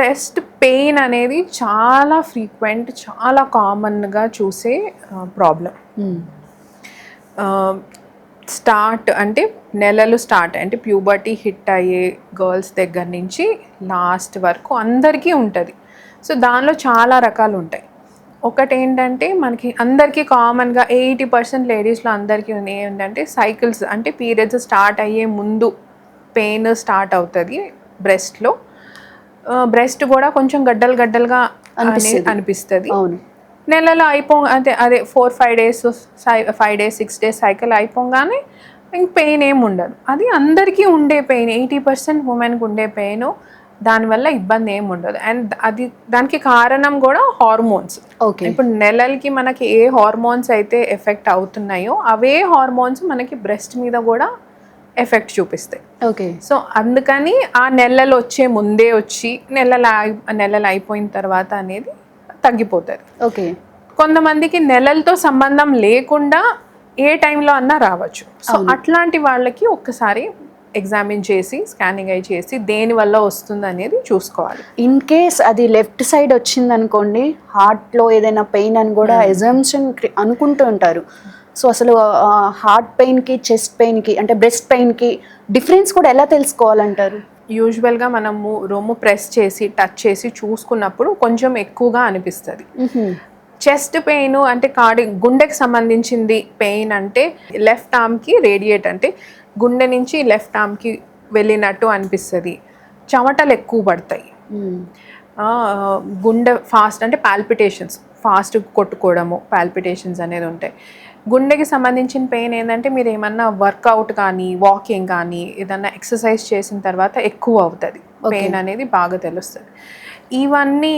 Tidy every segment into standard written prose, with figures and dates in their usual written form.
Breast pain అనేది చాలా frequent, చాలా కామన్గా చూసే ప్రాబ్లం. స్టార్ట్ అంటే నెలలు స్టార్ట్ అంటే ప్యూబర్టీ హిట్ అయ్యే గర్ల్స్ దగ్గర నుంచి లాస్ట్ వరకు అందరికీ ఉంటుంది. సో దానిలో చాలా రకాలు ఉంటాయి. ఒకటి ఏంటంటే మనకి అందరికీ కామన్గా 80% లేడీస్లో అందరికీ ఉంది ఏంటంటే సైకిల్స్ అంటే పీరియడ్స్ స్టార్ట్ అయ్యే ముందు పెయిన్ స్టార్ట్ అవుతుంది బ్రెస్ట్లో. బ్రెస్ట్ కూడా కొంచెం గడ్డలుగా అనిపిస్తుంది. నెలలో అదే 4-5 days 5 days 6 days సైకిల్ అయిపోగానే ఇంక పెయిన్ ఏమి ఉండదు. అది అందరికీ ఉండే పెయిన్, 80% ఉమెన్కి ఉండే పెయిన్. దానివల్ల ఇబ్బంది ఏమి ఉండదు. అండ్ దానికి కారణం కూడా హార్మోన్స్. ఇప్పుడు నెలలకి మనకి ఏ హార్మోన్స్ అయితే ఎఫెక్ట్ అవుతున్నాయో అవే హార్మోన్స్ మనకి బ్రెస్ట్ మీద కూడా ఎఫెక్ట్ చూపిస్తాయి. సో అందుకని ఆ నెలలు వచ్చే ముందే వచ్చి నెలలు అయిపోయిన తర్వాత అనేది తగ్గిపోతుంది. కొంతమందికి నెలలతో సంబంధం లేకుండా ఏ టైంలో అన్నా రావచ్చు. సో అట్లాంటి వాళ్ళకి ఒక్కసారి ఎగ్జామిన్ చేసి స్కానింగ్ అయి చేసి దేనివల్ల వస్తుంది అనేది చూసుకోవాలి. ఇన్ కేస్ అది లెఫ్ట్ సైడ్ వచ్చింది అనుకోండి, హార్ట్లో ఏదైనా పెయిన్ అని కూడా ఎజంప్షన్ అనుకుంటూ ఉంటారు. సో అసలు హార్ట్ పెయిన్కి చెస్ట్ పెయిన్కి అంటే బ్రెస్ట్ పెయిన్కి డిఫరెన్స్ కూడా ఎలా తెలుసుకోవాలంటారు? యూజువల్గా మనము రొమ్ము ప్రెస్ చేసి టచ్ చేసి చూసుకున్నప్పుడు కొంచెం ఎక్కువగా అనిపిస్తుంది. చెస్ట్ పెయిన్ అంటే గుండెకి సంబంధించింది పెయిన్ అంటే లెఫ్ట్ ఆర్మ్కి రేడియేట్ అంటే గుండె నుంచి లెఫ్ట్ ఆర్మ్కి వెళ్ళినట్టు అనిపిస్తుంది. చెమటలు ఎక్కువ పడతాయి. గుండె ఫాస్ట్ అంటే పాల్పిటేషన్స్ ఫాస్ట్ కొట్టుకోవడము, పాల్పిటేషన్స్ అనేది ఉంటాయి. గుండెకి సంబంధించిన పెయిన్ ఏంటంటే మీరు ఏమన్నా వర్కౌట్ కానీ వాకింగ్ కానీ ఏదన్నా ఎక్సర్సైజ్ చేసిన తర్వాత ఎక్కువ అవుతుంది పెయిన్ అనేది బాగా తెలుస్తుంది. ఇవన్నీ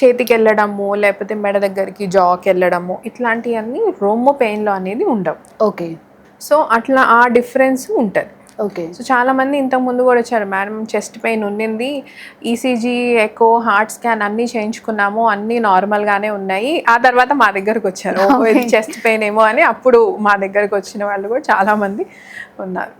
చేతికి వెళ్ళడము లేకపోతే మెడ దగ్గరికి జాకి వెళ్ళడము ఇట్లాంటివన్నీ రొమ్ము పెయిన్లో అనేది ఉండవు. సో అట్లా ఆ డిఫరెన్స్ ఉంటుంది. సో చాలామంది ఇంతకుముందు కూడా వచ్చారు, మేడం చెస్ట్ పెయిన్ ఉండింది, ఈసీజీ ఎకో హార్ట్ స్కాన్ అన్నీ చేయించుకున్నాము, అన్నీ నార్మల్గానే ఉన్నాయి. ఆ తర్వాత మా దగ్గరకు వచ్చారు, ఇది చెస్ట్ పెయిన్ ఏమో అని. అప్పుడు మా దగ్గరకు వచ్చిన వాళ్ళు కూడా చాలామంది ఉన్నారు.